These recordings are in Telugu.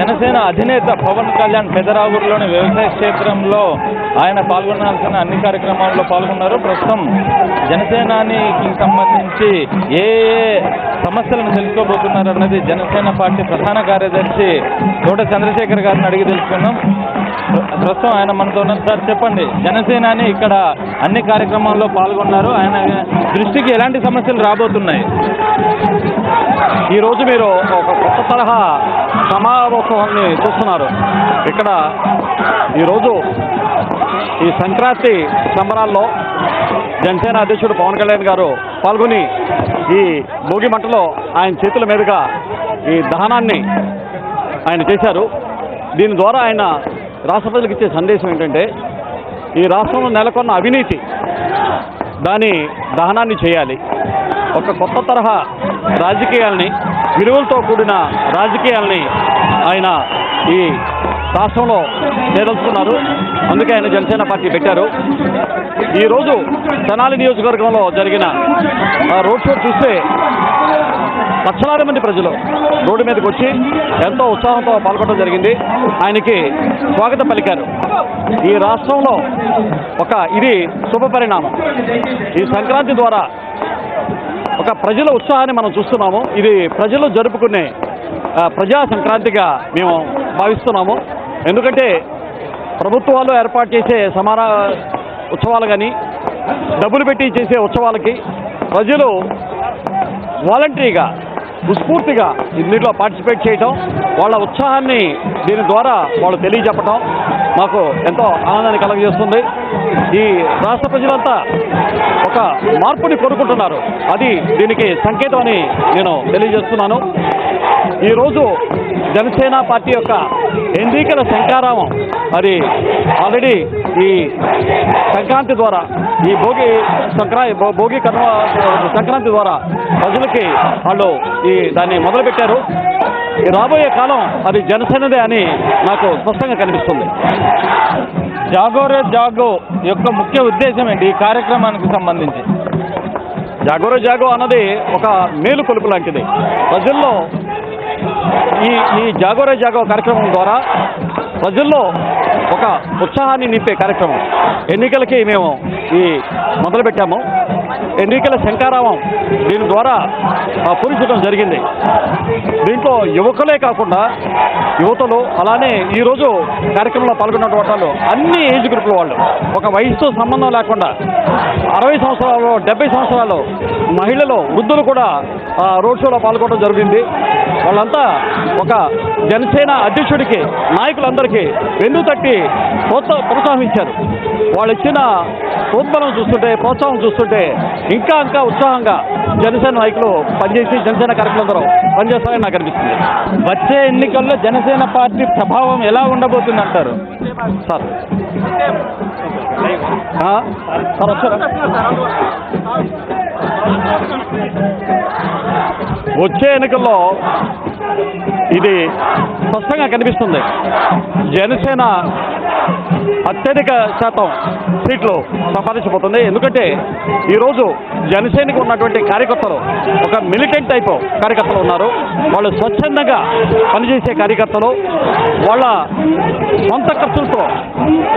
జనసేన అధినేత పవన్ కళ్యాణ్ పెదరావూరులోని వ్యవసాయ క్షేత్రంలో ఆయన పాల్గొనాల్సిన అన్ని కార్యక్రమాల్లో పాల్గొన్నారు. ప్రస్తుతం జనసేనానికి సంబంధించి ఏ సమస్యలను తెలుసుకోబోతున్నారు అన్నది జనసేన పార్టీ ప్రధాన కార్యదర్శి తోట చంద్రశేఖర్ గారిని అడిగి తెలుసుకున్నాం. ప్రస్తుతం ఆయన మనతో ఉన్నారు. సార్ చెప్పండి, జనసేనాని ఇక్కడ అన్ని కార్యక్రమాల్లో పాల్గొన్నారు. ఆయన దృష్టికి ఎలాంటి సమస్యలు రాబోతున్నాయి? ఈరోజు మీరు ఒక కొత్త తరహా సమావేశాన్ని చూస్తున్నారు. ఇక్కడ ఈరోజు ఈ సంక్రాంతి సంబరాల్లో జనసేన అధ్యక్షుడు పవన్ కళ్యాణ్ గారు పాల్గొని ఈ భోగి మంటలో ఆయన చేతుల మీదుగా ఈ దహనాన్ని ఆయన చేశారు. దీని ద్వారా ఆయన రాష్ట్ర ప్రజలకు ఇచ్చే సందేశం ఏంటంటే, ఈ రాష్ట్రంలో నెలకొన్న అవినీతి దాని దహనాన్ని చేయాలి. ఒక కొత్త తరహా రాజకీయాల్ని, విలువలతో కూడిన రాజకీయాల్ని ఆయన ఈ రాష్ట్రంలో చేదలుచుకున్నారు. అందుకే ఆయన జనసేన పార్టీ పెట్టారు. ఈరోజు తెనాలి నియోజకవర్గంలో జరిగిన రోడ్ షో చూస్తే లక్షలాది మంది ప్రజలు రోడ్డు మీదకి వచ్చి ఎంతో ఉత్సాహంతో పాల్గొనడం జరిగింది. ఆయనకి స్వాగతం పలికారు. ఈ రాష్ట్రంలో ఇది శుభ పరిణామం. ఈ సంక్రాంతి ద్వారా ఒక ప్రజల ఉత్సాహాన్ని మనం చూస్తున్నాము. ఇది ప్రజలు జరుపుకునే ప్రజా సంక్రాంతిగా మేము భావిస్తున్నాము. ఎందుకంటే ప్రభుత్వాలు ఏర్పాటు చేసే సమాన ఉత్సవాలు కానీ, డబ్బులు పెట్టి చేసే ఉత్సవాలకి ప్రజలు వాలంటరీగా స్ఫూర్తిగా ఇందులో పార్టిసిపేట్ చేయటం, వాళ్ళ ఉత్సాహాన్ని దీని ద్వారా వాళ్ళు తెలియజెప్పటం మాకు ఎంతో ఆనందాన్ని కలుగజేస్తుంది. ఈ రాష్ట్ర ప్రజలంతా ఒక మార్పుని కోరుకుంటున్నారు. అది దీనికి సంకేతం అని నేను తెలియజేస్తున్నాను. ఈరోజు జనసేన పార్టీ యొక్క ఎన్నికల శంఖారావం అది ఆల్రెడీ ఈ సంక్రాంతి ద్వారా, ఈ భోగి సంక్రాంతి ద్వారా ప్రజలకి వాళ్ళు దాన్ని మొదలుపెట్టారు. ఈ రాబోయే కాలం అది జనసేనదే అని నాకు స్పష్టంగా కనిపిస్తుంది. జాగోరే జాగో యొక్క ముఖ్య ఉద్దేశం ఏంటి ఈ కార్యక్రమానికి సంబంధించి? జాగోరే జాగో అన్నది ఒక మేలు కొలుపు లాంటిది. ప్రజల్లో ఈ జాగోరే జాగో కార్యక్రమం ద్వారా ప్రజల్లో ఒక ఉత్సాహాన్ని నింపే కార్యక్రమం. ఎన్నికలకి మేము మొదలుపెట్టాము. ఎన్నికల శంఖారావం దీని ద్వారా పూరించడం జరిగింది. దీంట్లో యువకులే కాకుండా యువతలు, అలానే ఈరోజు కార్యక్రమంలో పాల్గొన్నటువంటి వాళ్ళు అన్ని ఏజ్ గ్రూపుల వాళ్ళు, ఒక వయసుతో సంబంధం లేకుండా 60 సంవత్సరాలు, 70 సంవత్సరాలు మహిళలు, వృద్ధులు కూడా రోడ్ షోలో పాల్గొనడం జరిగింది. వాళ్ళంతా ఒక జనసేన అధ్యక్షుడికి, నాయకులందరికీ వెన్ను తట్టి ప్రోత్సాహించారు. వాళ్ళు ఇచ్చిన ప్రోత్సాహం చూస్తుంటే ఇంకా ఉత్సాహంగా జనసేన నాయకులు పనిచేసి జనసేన కార్యక్రమంలో పనిచేస్తారని నాకు అనిపిస్తుంది. వచ్చే ఎన్నికల్లో జనసేన పార్టీ ప్రభావం ఎలా ఉండబోతుంది అంటారు? సార్ వచ్చే ఎన్నికల్లో ఇది స్పష్టంగా కనిపిస్తుంది. జనసేన అత్యధిక శాతం సీట్లు సంపాదించబోతుంది. ఎందుకంటే ఈరోజు జనసేనకు ఉన్నటువంటి కార్యకర్తలు ఒక మిలిటెంట్ టైప్ కార్యకర్తలు ఉన్నారు. వాళ్ళు స్వచ్ఛందంగా పనిచేసే కార్యకర్తలు, వాళ్ళ సొంత ఖర్చులతో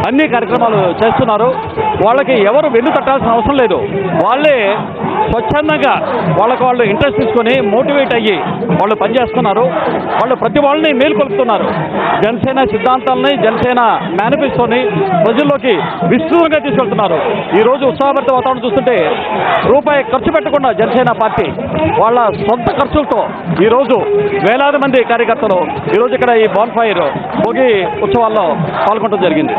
అన్ని కార్యక్రమాలు చేస్తున్నారు. వాళ్ళకి ఎవరు వెన్ను తట్టాల్సిన అవసరం లేదు. వాళ్ళే స్వచ్ఛందంగా వాళ్ళు ఇంట్రెస్ట్ తీసుకొని మోటివేట్ అయ్యి వాళ్ళు పనిచేస్తున్నారు. వాళ్ళు ప్రతి వాళ్ళని మేల్కొల్పుతున్నారు. జనసేన సిద్ధాంతాలని, జనసేన మేనిఫెస్టోని ప్రజల్లోకి విస్తృతంగా తీసుకెళ్తున్నారు. ఈరోజు ఉత్సాహభరిత వాతావరణం చూస్తుంటే రూపాయి ఖర్చు పెట్టకుండా జనసేన పార్టీ వాళ్ళ సొంత ఖర్చులతో ఈరోజు వేలాది మంది కార్యకర్తలు ఈరోజు ఇక్కడ ఈ బాన్ఫైర్ భోగి ఉత్సవాల్లో పాల్గొనడం జరిగింది.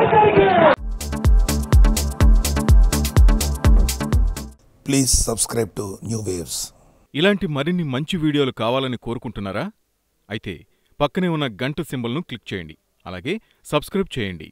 Please subscribe to new waves. ఇలాంటి మరిన్ని మంచి వీడియోలు కావాలని కోరుకుంటున్నారా? అయితే పక్కనే ఉన్న గంట సింబల్ను క్లిక్ చేయండి. అలాగే సబ్స్క్రైబ్ చేయండి.